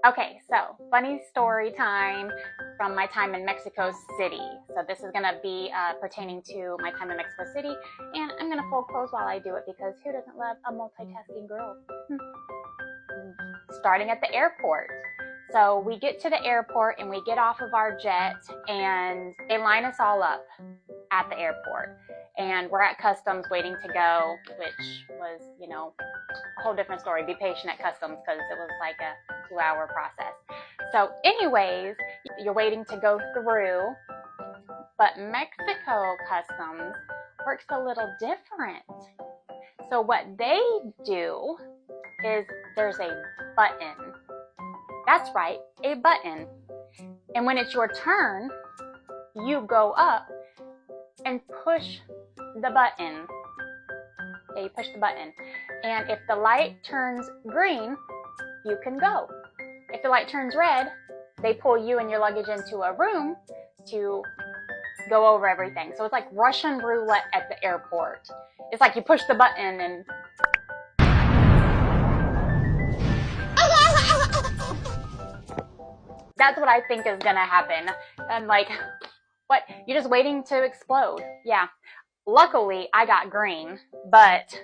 Okay, so funny story time from my time in Mexico City. So this is gonna be pertaining to my time in Mexico City, and I'm gonna fold clothes while I do it because who doesn't love a multitasking girl? Starting at the airport. So we get to the airport and we get off of our jet and they line us all up at the airport. And we're at customs waiting to go, which was, a whole different story. Be patient at customs because it was like a 2-hour process. So anyways, you're waiting to go through, but Mexico customs works a little different. So what they do is there's a button. That's right, a button. And when it's your turn, you go up and push the button. Yeah, you push the button. And if the light turns green, you can go. If the light turns red, they pull you and your luggage into a room to go over everything. So it's like Russian roulette at the airport. It's like you push the button and that's what I think is gonna happen. I'm like, what? You're just waiting to explode. Yeah. Luckily, I got green, but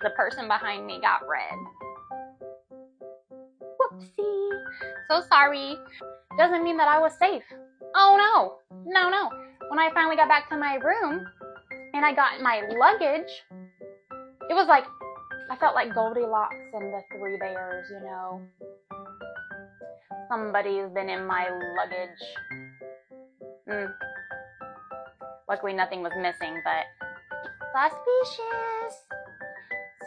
the person behind me got red. Whoopsie. So sorry. Doesn't mean that I was safe. Oh no. No. When I finally got back to my room and I got my luggage, it was like, I felt like Goldilocks and the Three Bears, Somebody's been in my luggage. Luckily nothing was missing, but suspicious.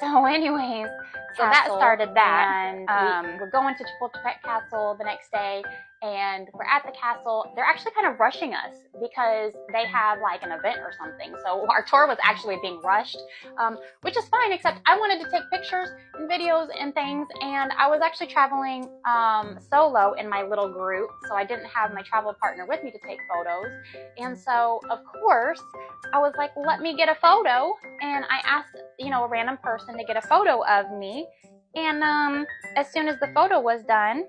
So anyways, so that started that. And we're going to Chapultepec Castle the next day, and we're at the castle. They're actually kind of rushing us because they have like an event or something. So our tour was actually being rushed, which is fine, except I wanted to take pictures and videos and things, and I was actually traveling solo in my little group, so I didn't have my travel partner with me to take photos. And so, of course, I was like, let me get a photo, and I asked, a random person to get a photo of me, and as soon as the photo was done,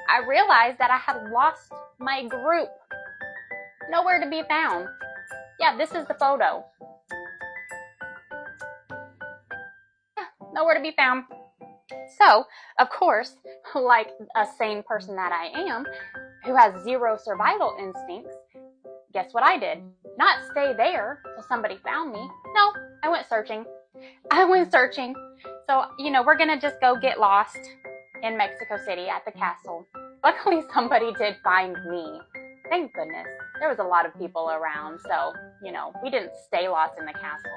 I realized that I had lost my group. Nowhere to be found. Yeah, this is the photo. Yeah, nowhere to be found. So, of course, like a sane person that I am, who has zero survival instincts, guess what I did? Not stay there till somebody found me. No, I went searching. So, we're gonna just go get lost in Mexico City at the castle. Luckily, somebody did find me. Thank goodness. There was a lot of people around, so, we didn't stay lost in the castle.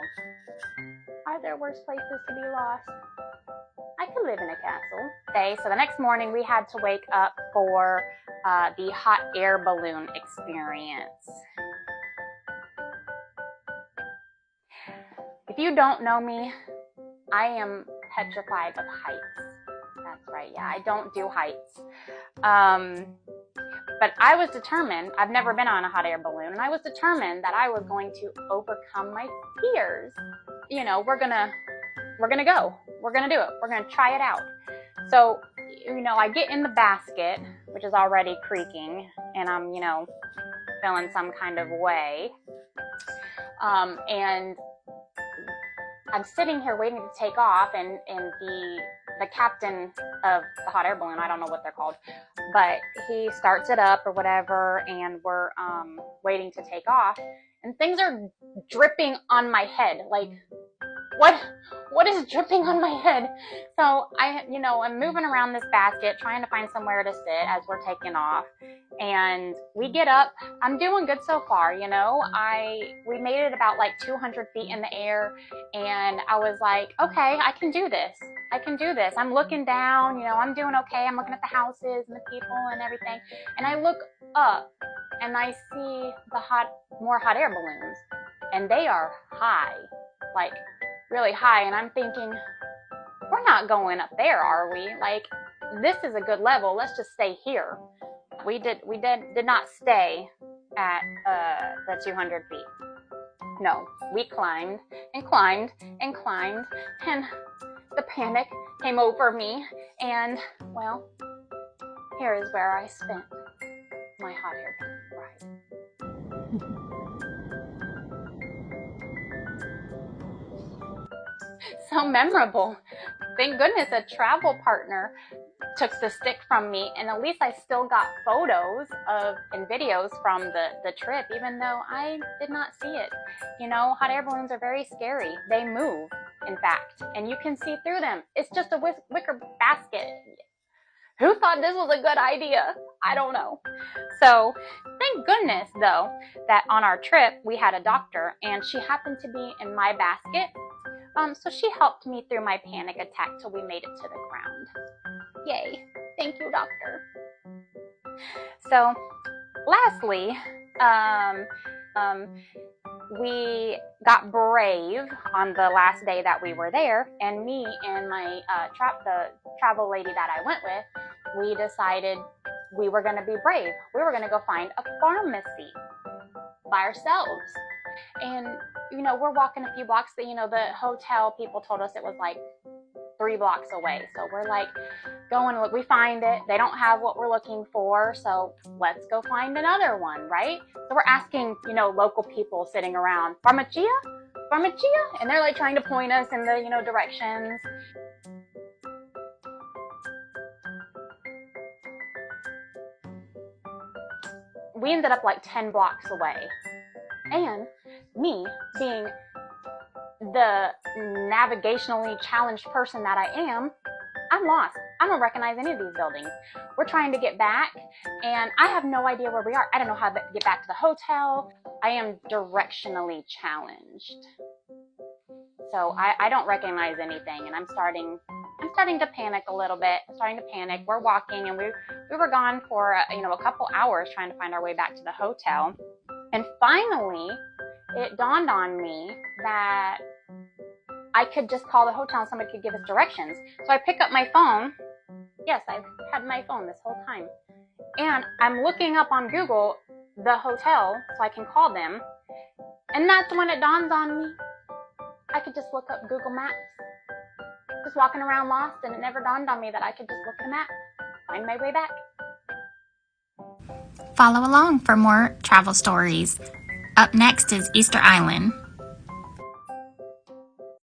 Are there worse places to be lost? I could live in a castle. Okay, so the next morning we had to wake up for the hot air balloon experience. If you don't know me, I am petrified of heights. That's right, yeah, I don't do heights. But I was determined, I've never been on a hot air balloon, and I was determined that I was going to overcome my fears. We're gonna go. We're gonna do it. We're gonna try it out. So, I get in the basket, which is already creaking, and I'm, feeling some kind of way. And I'm sitting here waiting to take off, and the captain of the hot air balloon, I don't know what they're called, but he starts it up or whatever, and we're waiting to take off, and things are dripping on my head. Like, what is dripping on my head? So I'm moving around this basket trying to find somewhere to sit as we're taking off, and we get up. I'm doing good so far. We made it about like 200 feet in the air, and I was like, okay, I can do this. I'm looking down, I'm doing okay. I'm looking at the houses and the people and everything, and I look up and I see more hot air balloons, and they are high, like really high, and I'm thinking, we're not going up there, are we? Like, this is a good level. Let's just stay here. We did not stay at the 200 feet. No, we climbed and climbed and climbed, and the panic came over me, and well, here is where I spent my hot air balloon ride. So memorable. Thank goodness a travel partner took the stick from me, and at least I still got photos and videos from the trip, even though I did not see it. You know, hot air balloons are very scary. They move, in fact, and you can see through them. It's just a wicker basket. Who thought this was a good idea? I don't know. So thank goodness, though, that on our trip we had a doctor, and she happened to be in my basket. So she helped me through my panic attack till we made it to the ground. Yay. Thank you, doctor. So lastly, we got brave on the last day that we were there, and me and my the travel lady that I went with, we decided we were going to be brave. We were going to go find a pharmacy by ourselves. And, you know, we're walking a few blocks, but, you know, the hotel people told us it was like 3 blocks away. So we're like going, we find it. They don't have what we're looking for. So let's go find another one, right? So we're asking, you know, local people sitting around, Pharmacia? Pharmacia? And they're like trying to point us in the, you know, directions. We ended up like 10 blocks away. And me being the navigationally challenged person that I am, I'm lost. I don't recognize any of these buildings. We're trying to get back, and I have no idea where we are. I don't know how to get back to the hotel. I am directionally challenged. So I don't recognize anything, and I'm starting to panic a little bit. I'm starting to panic. We're walking, and we were gone for a couple hours trying to find our way back to the hotel. And finally, it dawned on me that I could just call the hotel and somebody could give us directions. So I pick up my phone. Yes, I've had my phone this whole time. And I'm looking up on Google the hotel so I can call them. And that's when it dawns on me. I could just look up Google Maps. Just walking around lost, and it never dawned on me that I could just look at a map, find my way back. Follow along for more travel stories. Up next is Easter Island.